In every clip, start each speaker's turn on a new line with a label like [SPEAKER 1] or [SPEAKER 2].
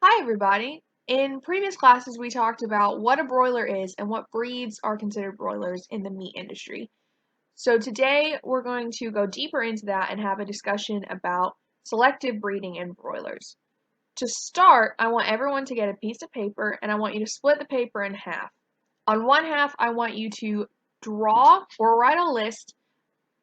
[SPEAKER 1] Hi everybody! In previous classes we talked about what a broiler is and what breeds are considered broilers in the meat industry. So today we're going to go deeper into that and have a discussion about selective breeding in broilers. To start, I want everyone to get a piece of paper and I want you to split the paper in half. On one half, I want you to draw or write a list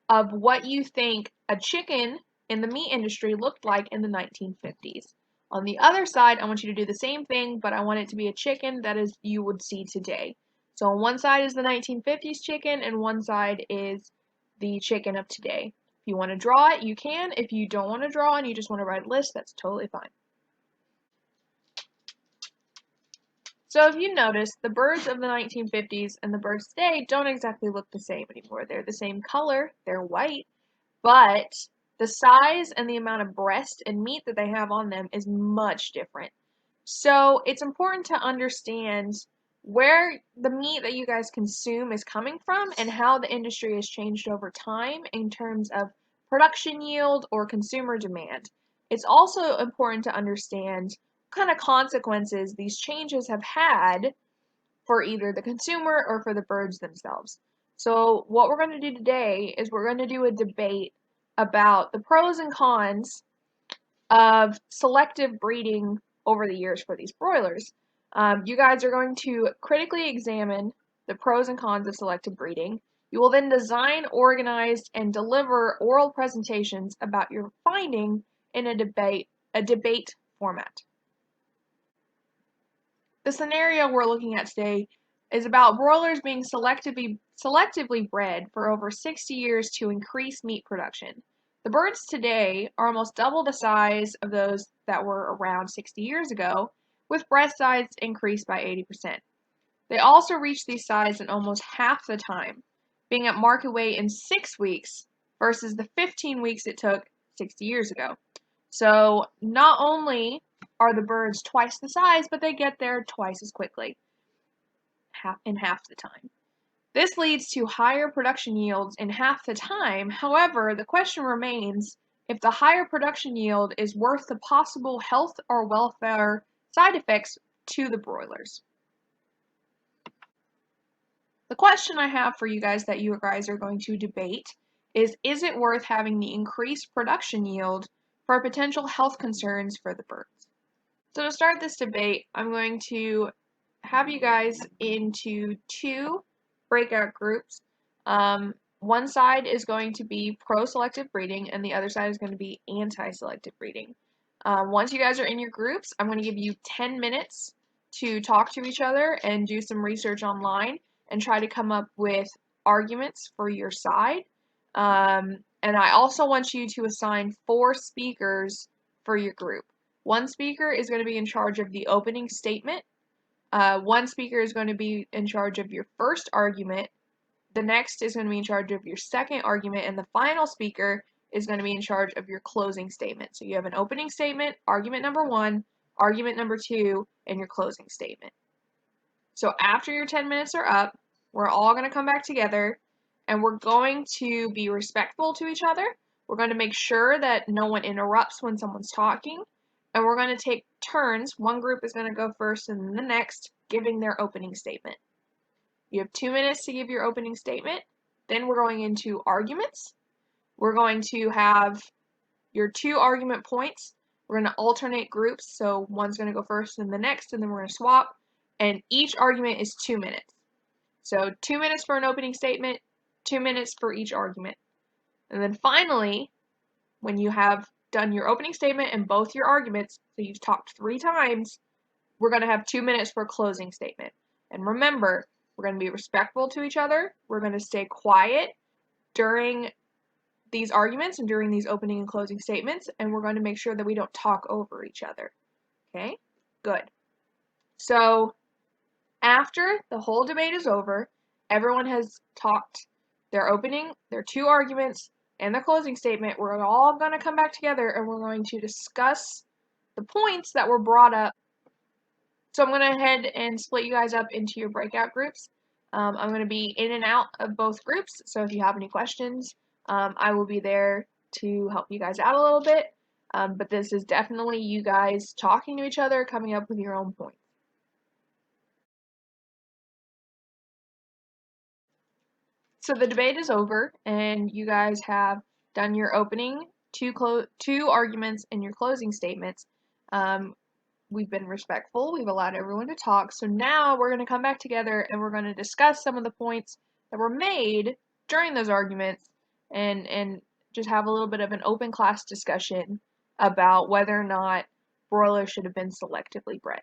[SPEAKER 1] of what you think a chicken in the meat industry looked like in the 1950s. On the other side, I want you to do the same thing, but I want it to be a chicken that is you would see today. So on one side is the 1950s chicken, and one side is the chicken of today. If you want to draw it, you can. If you don't want to draw and you just want to write a list, that's totally fine. So if you notice, the birds of the 1950s and the birds today don't exactly look the same anymore. They're the same color, they're white, but the size and the amount of breast and meat that they have on them is much different. So it's important to understand where the meat that you guys consume is coming from and how the industry has changed over time in terms of production yield or consumer demand. It's also important to understand what kind of consequences these changes have had for either the consumer or for the birds themselves. So what we're going to do today is we're going to do a debate about the pros and cons of selective breeding over the years for these broilers. You guys are going to critically examine the pros and cons of selective breeding. You will then design, organize, and deliver oral presentations about your finding in a debate format. The scenario we're looking at today is about broilers being selectively bred for over 60 years to increase meat production. The birds today are almost double the size of those that were around 60 years ago, with breast size increased by 80%. They also reach these sizes in almost half the time, being at market weight in 6 weeks versus the 15 weeks it took 60 years ago. So not only are the birds twice the size, but they get there twice as quickly, in half the time. This leads to higher production yields in half the time. However, the question remains if the higher production yield is worth the possible health or welfare side effects to the broilers. The question I have for you guys that you guys are going to debate is it worth having the increased production yield for potential health concerns for the birds? So to start this debate, I'm going to have you guys into two breakout groups. One side is going to be pro-selective breeding, and the other side is going to be anti-selective breeding. Once you guys are in your groups, I'm going to give you 10 minutes to talk to each other and do some research online and try to come up with arguments for your side. And I also want you to assign 4 speakers for your group. One speaker is going to be in charge of the opening statement. One speaker is going to be in charge of your first argument. The next is going to be in charge of your second argument. And the final speaker is going to be in charge of your closing statement. So you have an opening statement, argument number 1, argument number 2, and your closing statement. So after your 10 minutes are up, we're all going to come back together and we're going to be respectful to each other. We're going to make sure that no one interrupts when someone's talking. And we're going to take turns. One group is going to go first and then the next, giving their opening statement. You have 2 minutes to give your opening statement. Then we're going into arguments. We're going to have your 2 argument points. We're going to alternate groups. So one's going to go first and the next, and then we're going to swap. And each argument is 2 minutes. So 2 minutes for an opening statement, 2 minutes for each argument. And then finally, when you have done your opening statement and both your arguments, so you've talked 3 times, we're going to have 2 minutes for a closing statement. And remember, we're going to be respectful to each other. We're going to stay quiet during these arguments and during these opening and closing statements, and we're going to make sure that we don't talk over each other. Okay? Good. So after the whole debate is over, everyone has talked their opening, their 2 arguments, and their closing statement. We're all going to come back together and we're going to discuss the points that were brought up. So I'm going to head and split you guys up into your breakout groups. I'm going to be in and out of both groups, so if you have any questions, I will be there to help you guys out a little bit. But this is definitely you guys talking to each other, coming up with your own points. So the debate is over, and you guys have done your opening, two arguments, and your closing statements. Um, we've been respectful. We've allowed everyone to talk. So now we're going to come back together and we're going to discuss some of the points that were made during those arguments, and just have a little bit of an open class discussion about whether or not broilers should have been selectively bred.